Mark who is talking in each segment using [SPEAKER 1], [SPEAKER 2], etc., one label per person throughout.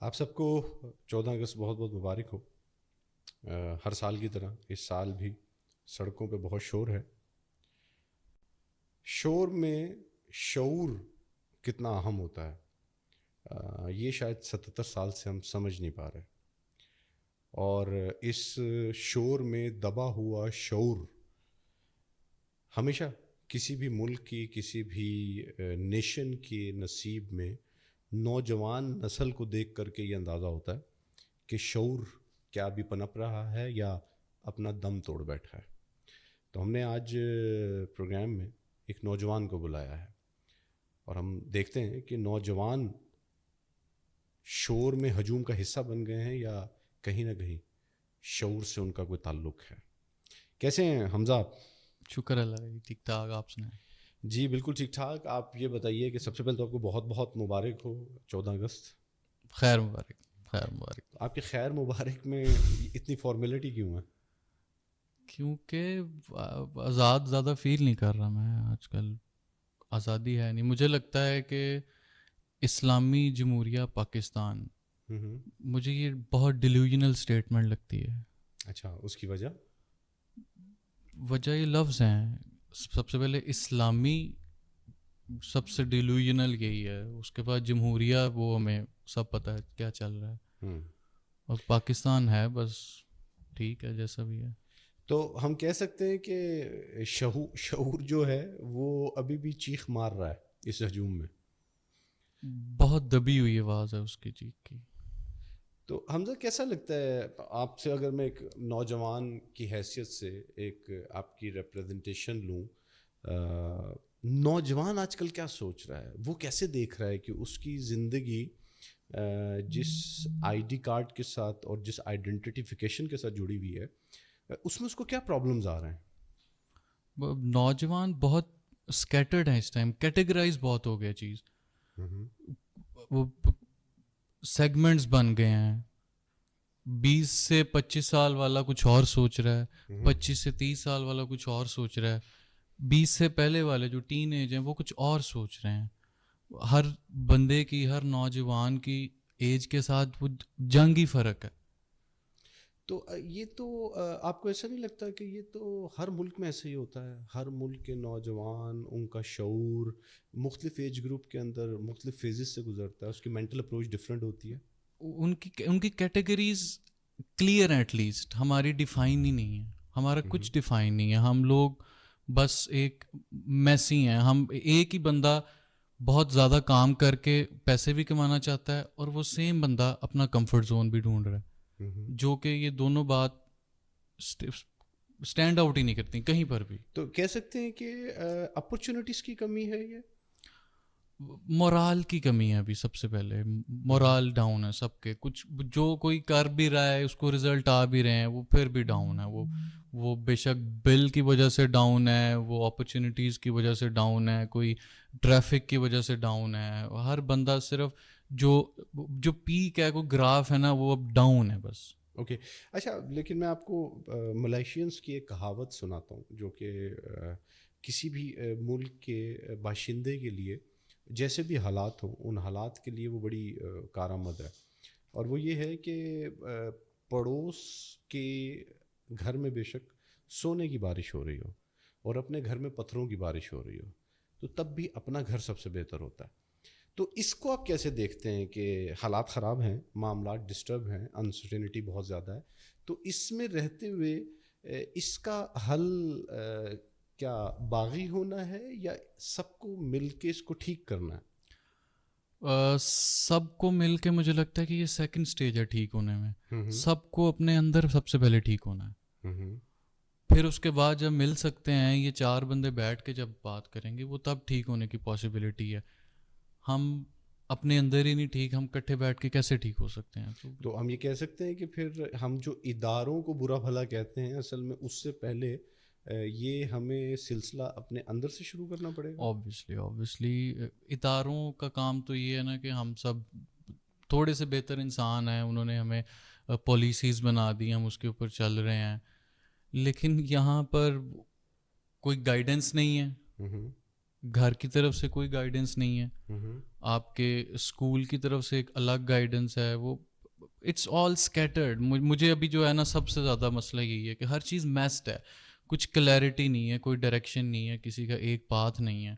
[SPEAKER 1] آپ سب کو 14 اگست بہت بہت مبارک ہو۔ ہر سال کی طرح اس سال بھی سڑکوں پہ بہت شور ہے۔ شور میں شعور کتنا اہم ہوتا ہے یہ شاید 77 سال سے ہم سمجھ نہیں پا رہے، اور اس شور میں دبا ہوا شعور ہمیشہ کسی بھی ملک کی، کسی بھی نیشن کے نصیب میں نوجوان نسل کو دیکھ کر کے یہ اندازہ ہوتا ہے کہ شعور کیا ابھی پنپ رہا ہے یا اپنا دم توڑ بیٹھا ہے۔ تو ہم نے آج پروگرام میں ایک نوجوان کو بلایا ہے، اور ہم دیکھتے ہیں کہ نوجوان شور میں ہجوم کا حصہ بن گئے ہیں یا کہیں نہ کہیں شعور سے ان کا کوئی تعلق ہے۔ کیسے ہیں حمزہ آپ؟
[SPEAKER 2] شکر اللہ، ٹھیک ٹھاک۔ آپ سنائیں؟
[SPEAKER 1] جی بالکل ٹھیک ٹھاک۔ آپ یہ بتائیے کہ سب سے پہلے تو آپ کو بہت بہت مبارک ہو 14 اگست۔
[SPEAKER 2] خیر مبارک، خیر مبارک۔
[SPEAKER 1] آپ کے خیر مبارک میں اتنی فارمیلٹی کیوں ہے؟
[SPEAKER 2] کیونکہ آزاد زیادہ فیل نہیں کر رہا میں آج کل، آزادی ہے نہیں۔ مجھے لگتا ہے کہ اسلامی جمہوریہ پاکستان، مجھے یہ بہت ڈیلیوژنل اسٹیٹمنٹ لگتی ہے۔
[SPEAKER 1] اچھا، اس کی وجہ
[SPEAKER 2] یہ لفظ ہیں۔ سب سے پہلے اسلامی سب سے ڈیلیوژنل یہی ہے، اس کے بعد جمہوریہ وہ ہمیں سب پتہ ہے کیا چل رہا ہے، اور پاکستان ہے بس ٹھیک ہے جیسا بھی ہے۔
[SPEAKER 1] تو ہم کہہ سکتے ہیں کہ شعور جو ہے وہ ابھی بھی چیخ مار رہا ہے اس ہجوم میں۔
[SPEAKER 2] بہت دبی ہوئی آواز ہے اس کی چیخ کی۔
[SPEAKER 1] تو حمزہ کیسا لگتا ہے آپ سے، اگر میں ایک نوجوان کی حیثیت سے ایک آپ کی ریپریزنٹیشن لوں، نوجوان آج کل کیا سوچ رہا ہے؟ وہ کیسے دیکھ رہا ہے کہ اس کی زندگی جس آئی ڈی کارڈ کے ساتھ اور جس آئیڈینٹیفیکیشن کے ساتھ جڑی ہوئی ہے، اس میں اس کو کیا پرابلمز آ رہے ہیں؟
[SPEAKER 2] نوجوان بہت اسکیٹرڈ ہیں اس ٹائم، کیٹیگرائز بہت ہو گیا چیز، وہ سیگمنٹس بن گئے ہیں۔ 20 سے 25 سال والا کچھ اور سوچ رہا ہے، 25 سے 30 سال والا کچھ اور سوچ رہا ہے، 20 سے پہلے والے جو ٹین ایج ہیں وہ کچھ اور سوچ رہے ہیں۔ ہر بندے کی، ہر نوجوان کی ایج کے ساتھ وہ جنگی فرق ہے۔
[SPEAKER 1] تو یہ تو آپ کو ایسا نہیں لگتا کہ یہ تو ہر ملک میں ایسا ہی ہوتا ہے؟ ہر ملک کے نوجوان، ان کا شعور مختلف ایج گروپ کے اندر مختلف فیزز سے گزرتا ہے، اس کی مینٹل اپروچ ڈفرینٹ ہوتی ہے۔
[SPEAKER 2] ان کی کیٹیگریز کلیئر ہیں، ایٹ لیسٹ ہماری ڈیفائن ہی نہیں ہے، ہمارا کچھ ڈیفائن نہیں ہے۔ ہم لوگ بس ایک میسی ہیں۔ ہم ایک ہی بندہ بہت زیادہ کام کر کے پیسے بھی کمانا چاہتا ہے، اور وہ سیم بندہ اپنا کمفرٹ زون بھی ڈھونڈ رہا ہے، جو کہ یہ دونوں بات اسٹینڈ آؤٹ ہی نہیں کرتی کہیں پر بھی۔
[SPEAKER 1] تو کہہ سکتے ہیں کہ اپرچونٹیز کی کمی ہے، یہ
[SPEAKER 2] مورال کی کمی ہے۔ ابھی سب سے پہلے مورال ڈاؤن ہے سب کے۔ کچھ جو کوئی کر بھی رہا ہے، اس کو رزلٹ آ بھی رہے ہیں، وہ پھر بھی ڈاؤن ہے۔ وہ بے شک بل کی وجہ سے ڈاؤن ہے، وہ اپرچونیٹیز کی وجہ سے ڈاؤن ہے، کوئی ٹریفک کی وجہ سے ڈاؤن ہے۔ ہر بندہ صرف جو پیک ہے، کوئی گراف ہے نا، وہ اب ڈاؤن ہے بس۔
[SPEAKER 1] اوکے اچھا، لیکن میں آپ کو ملائیشینس کی ایک کہاوت سناتا ہوں، جو کہ کسی بھی ملک کے باشندے کے لیے جیسے بھی حالات ہوں، ان حالات کے لیے وہ بڑی کارآمد ہے، اور وہ یہ ہے کہ پڑوس کے گھر میں بے شک سونے کی بارش ہو رہی ہو اور اپنے گھر میں پتھروں کی بارش ہو رہی ہو، تو تب بھی اپنا گھر سب سے بہتر ہوتا ہے۔ تو اس کو آپ کیسے دیکھتے ہیں کہ حالات خراب ہیں، معاملات ڈسٹرب ہیں، انسرٹینٹی بہت زیادہ ہے، تو اس میں رہتے ہوئے اس کا حل کیا باغی ہونا ہے یا سب کو مل کے اس کو ٹھیک کرنا ہے؟
[SPEAKER 2] سب کو مل کے، مجھے لگتا ہے کہ یہ سیکنڈ سٹیج ہے ٹھیک ہونے میں۔ سب کو اپنے اندر سب سے پہلے ٹھیک ہونا ہے، پھر اس کے بعد جب مل سکتے ہیں، یہ 4 بندے بیٹھ کے جب بات کریں گے، وہ تب ٹھیک ہونے کی پاسبلٹی ہے۔ ہم اپنے اندر ہی نہیں ٹھیک، ہم کٹھے بیٹھ کے کیسے ٹھیک ہو سکتے ہیں؟
[SPEAKER 1] تو ہم یہ کہہ سکتے ہیں کہ پھر ہم جو اداروں کو برا بھلا کہتے ہیں، اصل میں اس سے پہلے یہ ہمیں سلسلہ اپنے اندر سے شروع کرنا پڑے گا۔
[SPEAKER 2] اوبویسلی اداروں کا کام تو یہ ہے نا کہ ہم سب تھوڑے سے بہتر انسان ہیں، انہوں نے ہمیں پالیسیز بنا دی، ہم اس کے اوپر چل رہے ہیں، لیکن یہاں پر کوئی گائیڈنس نہیں ہے، گھر کی طرف سے کوئی گائیڈنس نہیں ہے, آپ کے اسکول کی طرف سے ایک الگ گائیڈنس ہے, وہ اٹس آل اسکیٹرڈ. مجھے ابھی جو ہے نا سب سے زیادہ مسئلہ یہی ہے کہ ہر چیز میسڈ ہے, کچھ کلیئرٹی نہیں ہے, کوئی ڈائریکشن نہیں ہے, کسی کا ایک پاتھ نہیں ہے.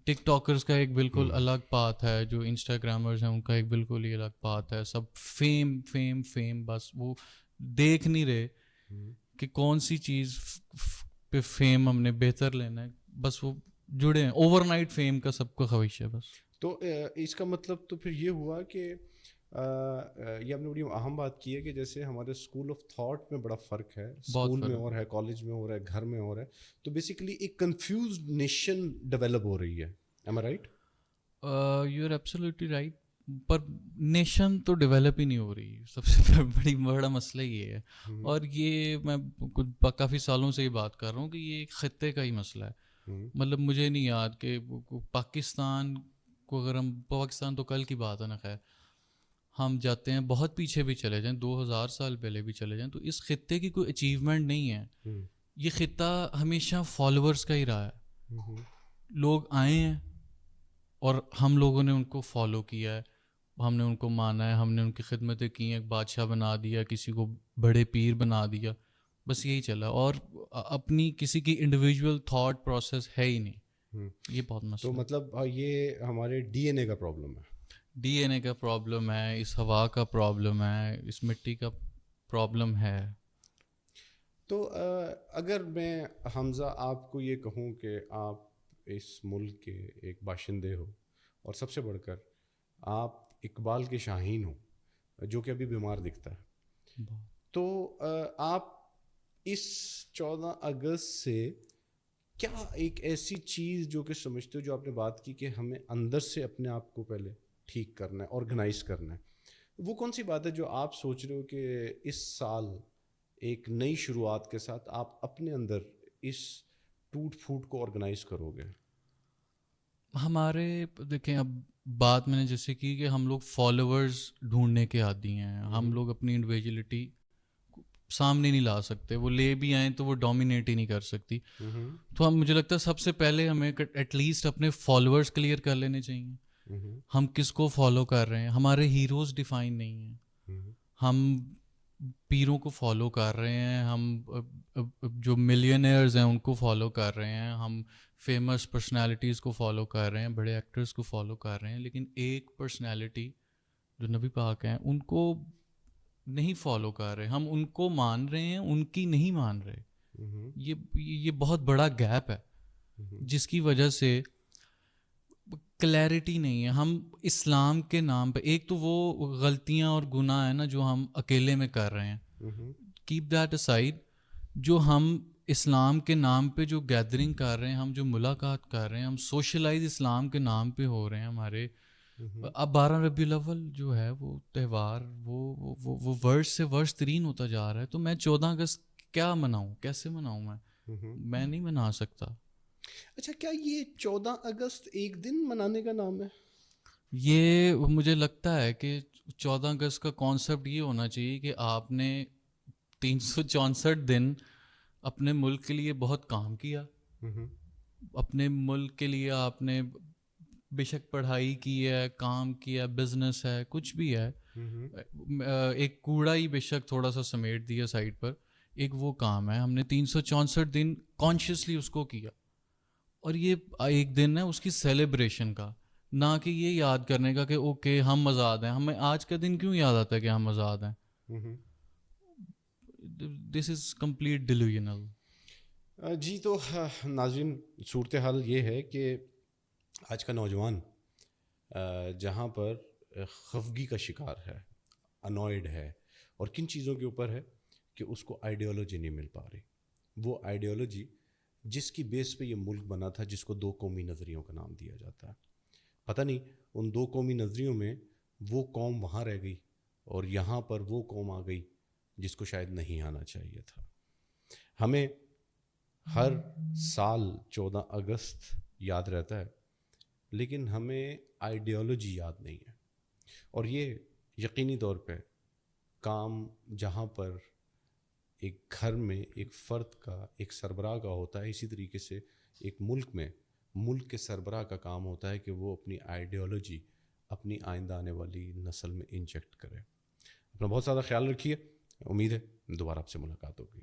[SPEAKER 2] ٹک ٹاکرز کا ایک بالکل الگ پاتھ ہے, جو انسٹاگرامرز ہیں ان کا ایک بالکل ہی الگ پاتھ ہے. سب فیم فیم فیم, بس وہ دیکھ نہیں رہے کہ کون سی چیز پہ فیم ہم نے بہتر لینا ہے, بس وہ جڑے ہیں. اوور نائٹ فیم کا سب کو خواہش ہے بس.
[SPEAKER 1] تو اس کا مطلب تو پھر یہ ہوا کہ یہ آپ نے بڑی اہم بات کی ہے کہ جیسے ہمارے اسکول آف تھاٹ میں بڑا فرق ہے, اسکول میں اور ہے, کالج میں اور ہے, گھر میں اور ہے. تو بیسیکلی ایک کنفیوزڈ نیشن ڈیولپ ہو رہی ہے. Am I right?
[SPEAKER 2] You are absolutely right. پر نیشن تو ڈیولپ ہی نہیں ہو رہی, سب سے بڑا مسئلہ یہ ہے. اور یہ میں کافی سالوں سے یہ بات کر رہا ہوں کہ یہ ایک خطے کا ہی مسئلہ ہے. مطلب مجھے نہیں یاد کہ پاکستان کو, اگر ہم پاکستان تو کل کی بات ہے نا, خیر ہم جاتے ہیں بہت پیچھے بھی چلے جائیں, 2000 سال پہلے بھی چلے جائیں, تو اس خطے کی کوئی اچیومنٹ نہیں ہے. یہ خطہ ہمیشہ فالوورس کا ہی رہا ہے. لوگ آئے ہیں اور ہم لوگوں نے ان کو فالو کیا ہے, ہم نے ان کو مانا ہے, ہم نے ان کی خدمتیں کی ہیں, ایک بادشاہ بنا دیا, کسی کو بڑے پیر بنا دیا, بس یہی چلا. اور اپنی کسی کی انڈیویجول تھاٹ پروسیس ہے ہی نہیں. یہ بہت مسئلہ.
[SPEAKER 1] تو مطلب یہ ہمارے ڈی این اے کا پرابلم ہے.
[SPEAKER 2] ڈی این اے کا پرابلم ہے, اس ہوا کا پرابلم ہے, اس مٹی کا پرابلم ہے.
[SPEAKER 1] تو اگر میں حمزہ آپ کو یہ کہوں کہ آپ اس ملک کے ایک باشندے ہو, اور سب سے بڑھ کر آپ اقبال کے شاہین ہو, جو کہ ابھی بیمار دکھتا ہے, تو آپ اس 14 اگست سے کیا ایک ایسی چیز جو کہ سمجھتے ہو, جو آپ نے بات کی کہ ہمیں اندر سے اپنے آپ کو پہلے ٹھیک کرنا ہے, آرگنائز کرنا ہے, وہ کون سی بات ہے جو آپ سوچ رہے ہو کہ اس سال ایک نئی شروعات کے ساتھ آپ اپنے اندر اس ٹوٹ پھوٹ کو آرگنائز کرو گے؟
[SPEAKER 2] ہمارے دیکھیں, اب بات میں نے جیسے کی کہ ہم لوگ فالوورز ڈھونڈنے کے عادی ہیں. ہم لوگ اپنی انڈیویجولیٹی سامنے نہیں لا سکتے, وہ لے بھی آئیں تو وہ ڈومینیٹ ہی نہیں کر سکتی. تو ہم, مجھے لگتا ہے سب سے پہلے ہمیں ایٹ لیسٹ اپنے فالوورز کلیئر کر لینے چاہیے. ہم کس کو فالو کر رہے ہیں, ہمارے ہیروز ڈیفائن نہیں ہیں. ہم پیروں کو فالو کر رہے ہیں, ہم جو ملینئرز ہیں ان کو فالو کر رہے ہیں, ہم فیمس پرسنالٹیز کو فالو کر رہے ہیں, بڑے ایکٹرز کو فالو کر رہے ہیں, لیکن ایک پرسنالٹی جو نبی پاک ہیں ان کو نہیں فالو کر رہے. ہم ان کو مان رہے ہیں, ان کی نہیں مان رہے. یہ بہت بڑا گیپ ہے, جس کی وجہ سے کلیئرٹی نہیں ہے. ہم اسلام کے نام پہ, ایک تو وہ غلطیاں اور گناہ ہیں نا جو ہم اکیلے میں کر رہے ہیں, کیپ دیٹ اسائڈ. جو ہم اسلام کے نام پہ جو گیدرنگ کر رہے ہیں, ہم جو ملاقات کر رہے ہیں, ہم سوشلائز اسلام کے نام پہ ہو رہے ہیں. ہمارے اب 12 ربیع الاول جو ہے وہ تہوار, وہ ورس سے ورس ترین ہوتا جا رہا ہے. تو میں 14 اگست کیا مناؤں, کیسے مناؤں؟ میں نہیں منا سکتا.
[SPEAKER 1] اچھا, کیا یہ 14 اگست ایک دن منانے کا نام ہے؟
[SPEAKER 2] یہ مجھے لگتا ہے کہ 14 اگست کا کانسیپٹ یہ ہونا چاہیے کہ آپ نے 364 دن اپنے ملک کے لیے بہت کام کیا. اپنے ملک کے لیے آپ نے بے شک پڑھائی کی ہے, کام کیا, بزنس ہے, کچھ بھی ہے, ایک کوڑا ہی بے شک تھوڑا سا سمیٹ دیا سائڈ پر, ایک وہ کام ہے. ہم نے 364 دن کانشیسلی اس کو کیا, اور یہ ایک دن ہے اس کی سیلیبریشن کا, نہ کہ یہ یاد کرنے کا کہ اوکے ہم آزاد ہیں. ہمیں آج کا دن کیوں یاد آتا ہے کہ ہم آزاد ہیں؟ دس از کمپلیٹ ڈیلیوژنل.
[SPEAKER 1] جی, تو ناظرین, صورتحال یہ ہے کہ آج کا نوجوان جہاں پر خفگی کا شکار ہے, انوائڈ ہے, اور کن چیزوں کے اوپر ہے کہ اس کو آئیڈیالوجی نہیں مل پا رہی. وہ آئیڈیالوجی جس کی بیس پہ یہ ملک بنا تھا, جس کو 2 قومی نظریوں کا نام دیا جاتا ہے. پتہ نہیں ان 2 قومی نظریوں میں وہ قوم وہاں رہ گئی اور یہاں پر وہ قوم آ گئی جس کو شاید نہیں آنا چاہیے تھا. ہمیں ہر سال 14 اگست یاد رہتا ہے, لیکن ہمیں آئیڈیالوجی یاد نہیں ہے. اور یہ یقینی طور پہ کام جہاں پر ایک گھر میں ایک فرد کا, ایک سربراہ کا ہوتا ہے, اسی طریقے سے ایک ملک میں ملک کے سربراہ کا کام ہوتا ہے کہ وہ اپنی آئیڈیالوجی اپنی آئندہ آنے والی نسل میں انجیکٹ کرے. اپنا بہت زیادہ خیال رکھیے. امید ہے دوبارہ آپ سے ملاقات ہوگی.